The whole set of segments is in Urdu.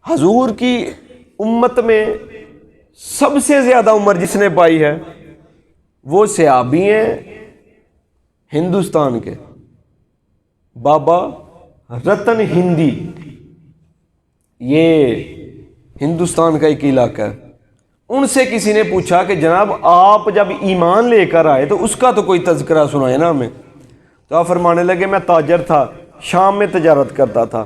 حضور کی امت میں سب سے زیادہ عمر جس نے پائی ہے وہ صحابی ہیں ہندوستان کے، بابا رتن ہندی، یہ ہندوستان کا ایک علاقہ ہے۔ ان سے کسی نے پوچھا کہ جناب آپ جب ایمان لے کر آئے تو اس کا تو کوئی تذکرہ سنائے نا ہمیں۔ تو آپ فرمانے لگے میں تاجر تھا، شام میں تجارت کرتا تھا،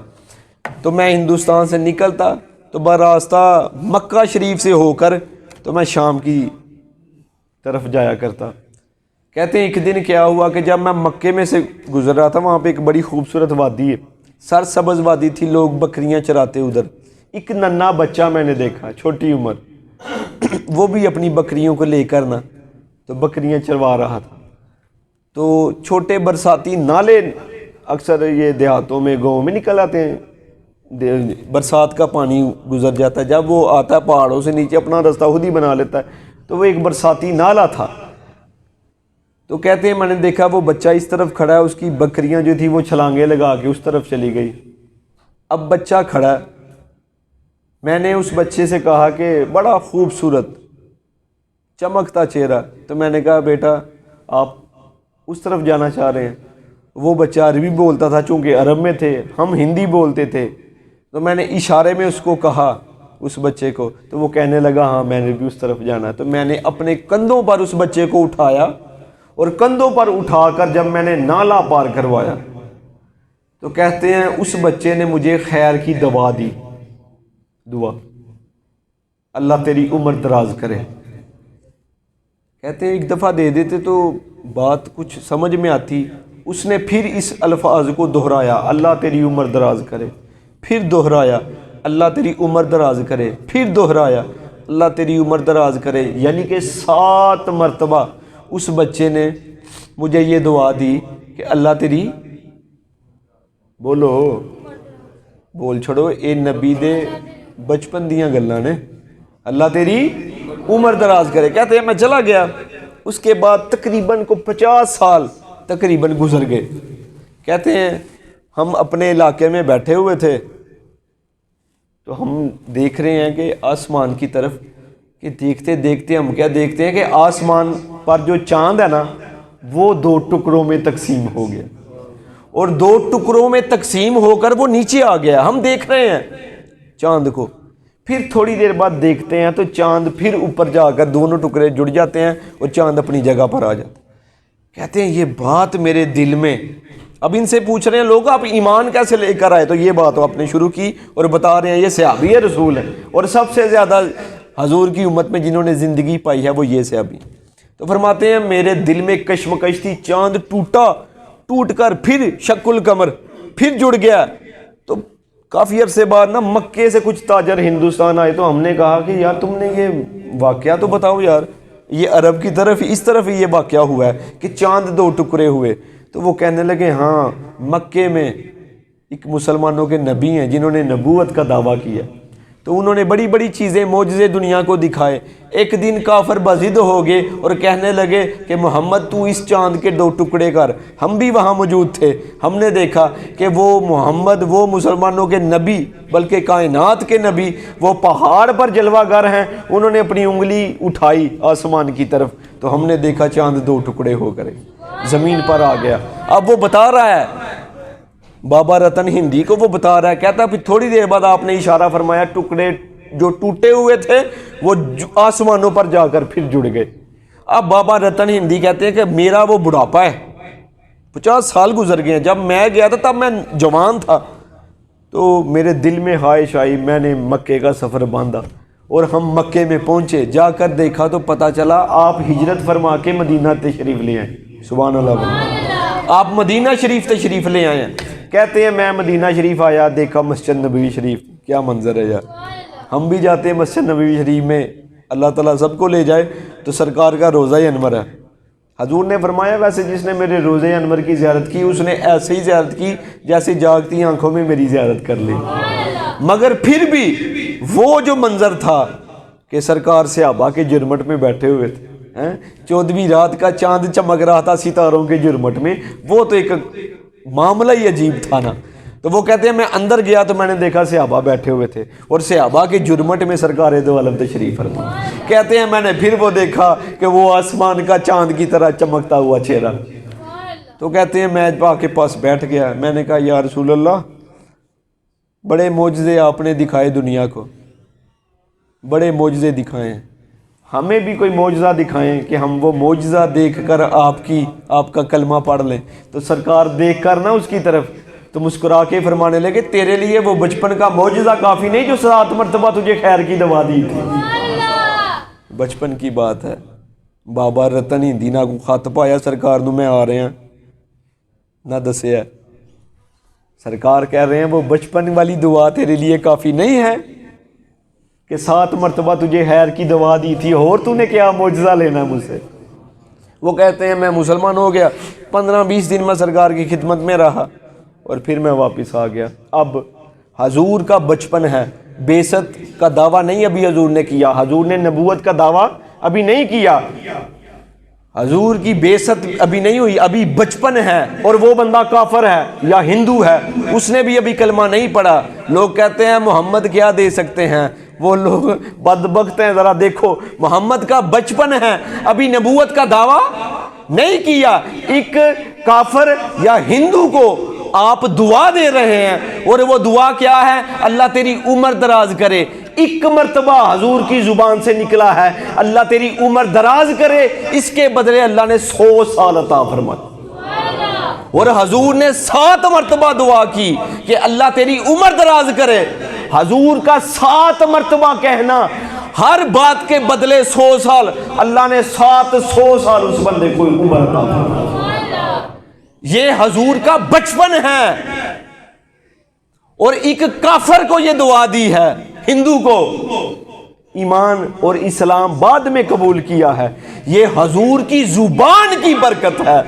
تو میں ہندوستان سے نکلتا تو براستہ مکہ شریف سے ہو کر تو میں شام کی طرف جایا کرتا۔ کہتے ہیں ایک دن کیا ہوا کہ جب میں مکے میں سے گزر رہا تھا، وہاں پہ ایک بڑی خوبصورت وادی ہے، سرسبز وادی تھی، لوگ بکریاں چراتے ادھر۔ ایک ننھا بچہ میں نے دیکھا، چھوٹی عمر، وہ بھی اپنی بکریوں کو لے کر نا تو بکریاں چروا رہا تھا۔ تو چھوٹے برساتی نالے اکثر یہ دیہاتوں میں گاؤں میں نکل آتے ہیں، برسات کا پانی گزر جاتا ہے، جب وہ آتا ہے پہاڑوں سے نیچے اپنا راستہ خود ہی بنا لیتا ہے، تو وہ ایک برساتی نالا تھا۔ تو کہتے ہیں میں نے دیکھا وہ بچہ اس طرف کھڑا ہے، اس کی بکریاں جو تھی وہ چھلانگیں لگا کے اس طرف چلی گئی۔ اب بچہ کھڑا ہے، میں نے اس بچے سے کہا کہ بڑا خوبصورت چمکتا چہرہ، تو میں نے کہا بیٹا آپ اس طرف جانا چاہ رہے ہیں؟ وہ بچہ عربی بولتا تھا، چونکہ عرب میں تھے، ہم ہندی بولتے تھے، تو میں نے اشارے میں اس کو کہا اس بچے کو، تو وہ کہنے لگا ہاں میں نے بھی اس طرف جانا ہے۔ تو میں نے اپنے کندھوں پر اس بچے کو اٹھایا، اور کندھوں پر اٹھا کر جب میں نے نالا پار کروایا تو کہتے ہیں اس بچے نے مجھے خیر کی دعا دی، دعا اللہ تیری عمر دراز کرے۔ کہتے ہیں ایک دفعہ دے دیتے تو بات کچھ سمجھ میں آتی، اس نے پھر اس الفاظ کو دہرایا، اللہ تیری عمر دراز کرے، پھر دہرایا اللہ تیری عمر دراز کرے، پھر دہرایا اللہ تیری عمر دراز کرے، یعنی کہ 7 مرتبہ اس بچے نے مجھے یہ دعا دی کہ اللہ تیری، بولو بول چھڑو، اے نبی دے بچپن دیاں گلاں نے، اللہ تیری عمر دراز کرے۔ کہتے ہیں میں چلا گیا، اس کے بعد تقریباً کو 50 سال تقریباً گزر گئے۔ کہتے ہیں ہم اپنے علاقے میں بیٹھے ہوئے تھے تو ہم دیکھ رہے ہیں کہ آسمان کی طرف، کہ دیکھتے دیکھتے ہم کیا دیکھتے ہیں کہ آسمان پر جو چاند ہے نا وہ 2 ٹکڑوں میں تقسیم ہو گیا، اور 2 ٹکڑوں میں تقسیم ہو کر وہ نیچے آ گیا، ہم دیکھ رہے ہیں چاند کو۔ پھر تھوڑی دیر بعد دیکھتے ہیں تو چاند پھر اوپر جا کر دونوں ٹکڑے جڑ جاتے ہیں اور چاند اپنی جگہ پر آ جاتا ہے۔ کہتے ہیں یہ بات میرے دل میں، اب ان سے پوچھ رہے ہیں لوگ آپ ایمان کیسے لے کر آئے؟ تو یہ بات آپ نے شروع کی اور بتا رہے ہیں یہ صحابی رسول ہے، اور سب سے زیادہ حضور کی امت میں جنہوں نے زندگی پائی ہے وہ یہ صحابی۔ تو فرماتے ہیں میرے دل میں کشمکش تھی، چاند ٹوٹ کر پھر شق القمر پھر جڑ گیا۔ تو کافی عرصے بعد نا مکے سے کچھ تاجر ہندوستان آئے، تو ہم نے کہا کہ یار تم نے یہ واقعہ تو بتاؤ یار، یہ عرب کی طرف اس طرف یہ واقعہ ہوا ہے کہ چاند 2 ٹکڑے ہوئے۔ تو وہ کہنے لگے ہاں مکے میں ایک مسلمانوں کے نبی ہیں جنہوں نے نبوت کا دعویٰ کیا، تو انہوں نے بڑی بڑی چیزیں معجزے دنیا کو دکھائے۔ ایک دن کافر بضد ہو گئے اور کہنے لگے کہ محمد تو اس چاند کے 2 ٹکڑے کر۔ ہم بھی وہاں موجود تھے، ہم نے دیکھا کہ وہ محمد وہ مسلمانوں کے نبی بلکہ کائنات کے نبی وہ پہاڑ پر جلوہ گر ہیں، انہوں نے اپنی انگلی اٹھائی آسمان کی طرف تو ہم نے دیکھا چاند 2 ٹکڑے ہو کر زمین پر آ گیا۔ اب وہ بتا رہا ہے بابا رتن ہندی کو، وہ بتا رہا ہے، کہتا پھر تھوڑی دیر بعد آپ نے اشارہ فرمایا، ٹکڑے جو ٹوٹے ہوئے تھے وہ آسمانوں پر جا کر پھر جڑ گئے۔ اب بابا رتن ہندی کہتے ہیں کہ میرا وہ بڑھاپا ہے، 50 سال گزر گئے ہیں، جب میں گیا تھا تب میں جوان تھا، تو میرے دل میں خواہش آئی، میں نے مکے کا سفر باندھا اور ہم مکے میں پہنچے، جا کر دیکھا تو پتہ چلا آپ ہجرت فرما کے مدینہ تشریف لے آئے۔ سبحان اللہ، آپ مدینہ شریف تشریف لے آئے ہیں۔ کہتے ہیں میں مدینہ شریف آیا، دیکھا مسجد نبوی شریف، کیا منظر ہے یار۔ ہم بھی جاتے ہیں مسجد نبوی شریف میں، اللہ تعالیٰ سب کو لے جائے، تو سرکار کا روضہ انور ہے۔ حضور نے فرمایا ویسے جس نے میرے روضہ انور کی زیارت کی اس نے ایسے ہی زیارت کی جیسے جاگتی آنکھوں میں میری زیارت کر لی۔ مگر پھر بھی وہ جو منظر تھا کہ سرکار صحابہ کے جرمٹ میں بیٹھے ہوئے تھے، 14ویں رات کا چاند چمک رہا تھا ستاروں کے جرمٹ میں، وہ تو ایک معاملہ ہی عجیب تھا نا۔ تو وہ کہتے ہیں میں اندر گیا تو میں نے دیکھا صحابہ بیٹھے ہوئے تھے اور صحابہ کے جرمٹ میں سرکار دو عالم تشریف فرما۔ کہتے ہیں میں نے پھر وہ دیکھا کہ وہ آسمان کا چاند کی طرح چمکتا ہوا چہرہ۔ تو کہتے ہیں میں پاک کے پاس بیٹھ گیا، میں نے کہا یا رسول اللہ بڑے معجزے آپ نے دکھائے دنیا کو، بڑے معجزے دکھائے ہیں، ہمیں بھی کوئی معجزہ دکھائیں کہ ہم وہ معجزہ دیکھ کر آپ کا کلمہ پڑھ لیں۔ تو سرکار دیکھ کر نا اس کی طرف تو مسکرا کے فرمانے لگے تیرے لیے وہ بچپن کا معجزہ کافی نہیں جو 7 مرتبہ تجھے خیر کی دوا دی تھی۔ بچپن کی بات ہے، بابا رتن ہندی نہ کو خط پایا سرکار نو میں آ رہے ہیں نہ دسیا، سرکار کہہ رہے ہیں وہ بچپن والی دعا تیرے لیے کافی نہیں ہے کہ 7 مرتبہ تجھے خیر کی دوا دی تھی، اور تو نے کیا معجزہ لینا مجھ سے؟ وہ کہتے ہیں میں مسلمان ہو گیا، 15-20 دن میں سرکار کی خدمت میں رہا اور پھر میں واپس آ گیا۔ اب حضور کا بچپن ہے، بعثت کا دعویٰ نہیں ابھی حضور نے کیا، حضور نے نبوت کا دعویٰ ابھی نہیں کیا، حضور کی بعثت ابھی نہیں ہوئی، ابھی بچپن ہے، اور وہ بندہ کافر ہے یا ہندو ہے، اس نے بھی ابھی کلمہ نہیں پڑھا۔ لوگ کہتے ہیں محمد کیا دے سکتے ہیں، وہ لوگ بدبخت ہیں، ذرا دیکھو محمد کا بچپن ہے، ابھی نبوت کا دعویٰ نہیں کیا۔ ایک کافر یا ہندو کو آپ دعا دے رہے ہیں، اور وہ دعا کیا ہے؟ اللہ تیری عمر دراز کرے۔ ایک مرتبہ حضور کی زبان سے نکلا ہے اللہ تیری عمر دراز کرے، اس کے بدلے اللہ نے 100 سال عطا فرمائے، اور حضور نے 7 مرتبہ دعا کی کہ اللہ تیری عمر دراز کرے۔ حضور کا 7 مرتبہ کہنا، ہر بات کے بدلے 100 سال، اللہ نے 700 سال اس بندے کو عمر عطا فرمائی۔ یہ حضور کا بچپن ہے، اور ایک کافر کو یہ دعا دی ہے، ہندو کو ایمان اور اسلام بعد میں قبول کیا ہے۔ یہ حضور کی زبان کی برکت ہے۔